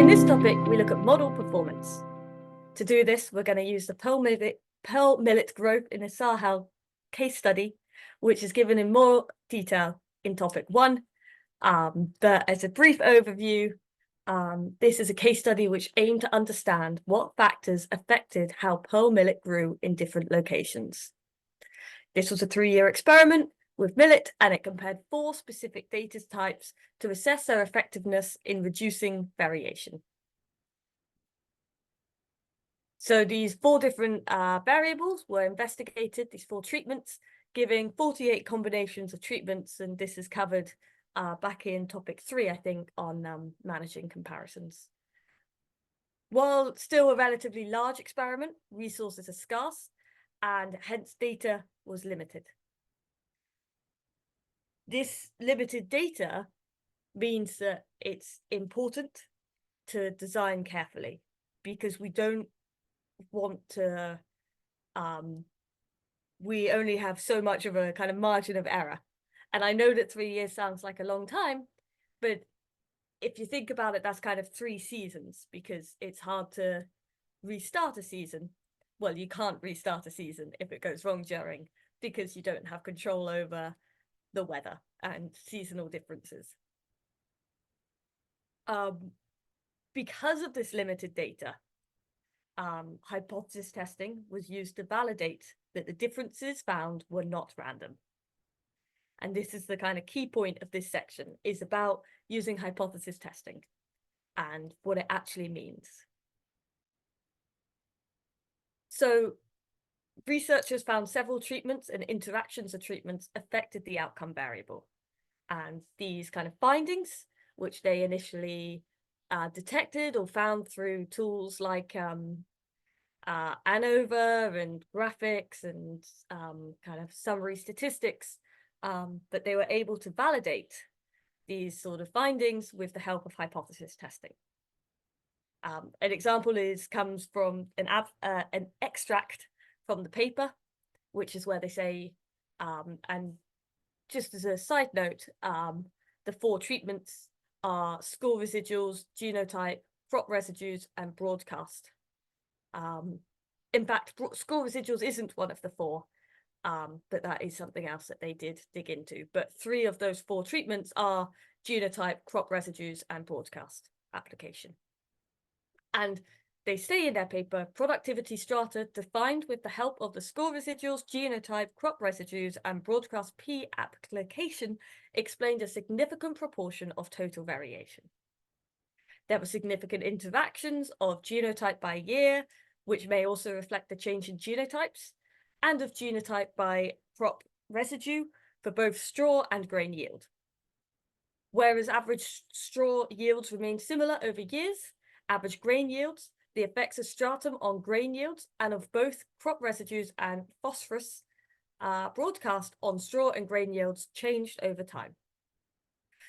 this topic, we look at model performance. To do this, we're going to use the pearl millet growth in a Sahel case study, which is given in more detail in topic 1. But as a brief overview, this is a case study which aimed to understand what factors affected how pearl millet grew in different locations. This was a 3-year experiment with millet, and it compared 4 specific data types to assess their effectiveness in reducing variation. So these 4 different variables were investigated, these 4 treatments, giving 48 combinations of treatments, and this is covered back in topic 3, I think, on managing comparisons. While still a relatively large experiment, resources are scarce, and hence data was limited. This limited data means that it's important to design carefully, because we don't want to, we only have so much of a kind of margin of error. And I know that 3 years sounds like a long time, but if you think about it, that's kind of 3 seasons, because it's hard to restart a season. Well, you can't restart a season if it goes wrong during, because you don't have control over the weather and seasonal differences. Because of this limited data, hypothesis testing was used to validate that the differences found were not random. And this is the kind of key point of this section, is about using hypothesis testing and what it actually means. So researchers found several treatments and interactions of treatments affected the outcome variable. And these kind of findings, which they initially detected or found through tools like ANOVA and graphics and kind of summary statistics, but they were able to validate these sort of findings with the help of hypothesis testing. An example comes from an extract from the paper, which is where they say, and just as a side note, the 4 treatments are score residuals, genotype, crop residues, and broadcast. In fact, score residuals isn't one of the 4, but that is something else that they did dig into. But 3 of those 4 treatments are genotype, crop residues, and broadcast application. And they say in their paper, productivity strata defined with the help of the score residuals, genotype, crop residues, and broadcast P application explained a significant proportion of total variation. There were significant interactions of genotype by year, which may also reflect the change in genotypes, and of genotype by crop residue for both straw and grain yield. Whereas average straw yields remained similar over years, average grain yields, the effects of stratum on grain yields and of both crop residues and phosphorus broadcast on straw and grain yields changed over time.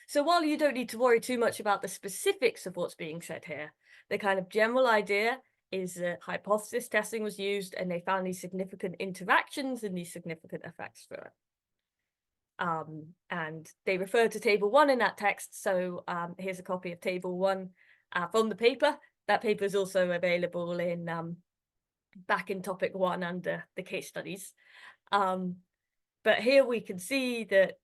So while you don't need to worry too much about the specifics of what's being said here, the kind of general idea is that hypothesis testing was used and they found these significant interactions and these significant effects for it. And they refer to table 1 in that text. So here's a copy of table 1 from the paper. That paper is also available in back in topic 1 under the case studies. But here we can see that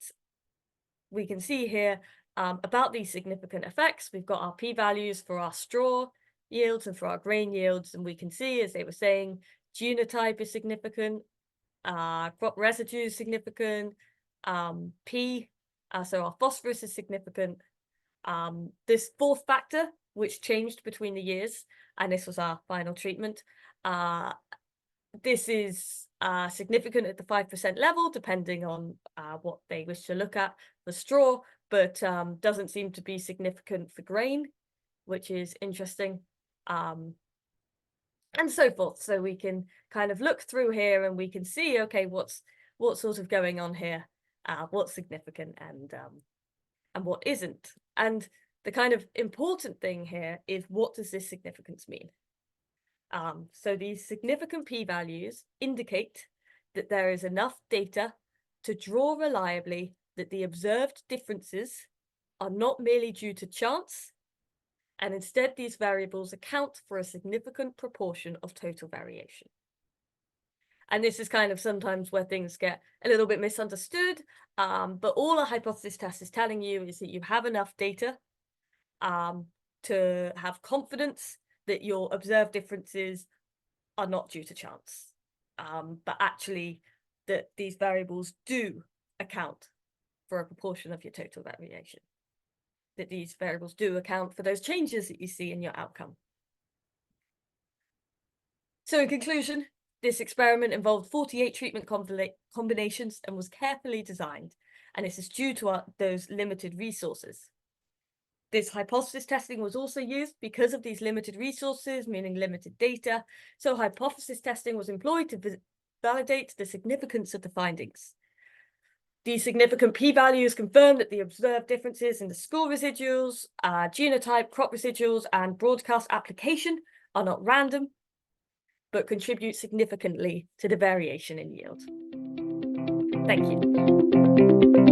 about these significant effects. We've got our p-values for our straw yields and for our grain yields, and we can see, as they were saying, genotype is significant, crop residue is significant, so our phosphorus is significant. This 4th factor, which changed between the years, and this was our final treatment, this is significant at the 5% level, depending on what they wish to look at for straw, but doesn't seem to be significant for grain, which is interesting, and so forth. So we can kind of look through here and we can see, okay, what's sort of going on here, what's significant and what isn't. And the kind of important thing here is, what does this significance mean? So these significant p-values indicate that there is enough data to draw reliably that the observed differences are not merely due to chance, And instead, these variables account for a significant proportion of total variation. And this is kind of sometimes where things get a little bit misunderstood, but all a hypothesis test is telling you is that you have enough data to have confidence that your observed differences are not due to chance, but actually that these variables do account for a proportion of your total variation, that these variables do account for those changes that you see in your outcome. So in conclusion, this experiment involved 48 treatment combinations and was carefully designed, and this is due to those limited resources. This hypothesis testing was also used because of these limited resources, meaning limited data. So hypothesis testing was employed to validate the significance of the findings. These significant p-values confirm that the observed differences in the score residuals, genotype, crop residuals, and broadcast application are not random, but contribute significantly to the variation in yield. Thank you.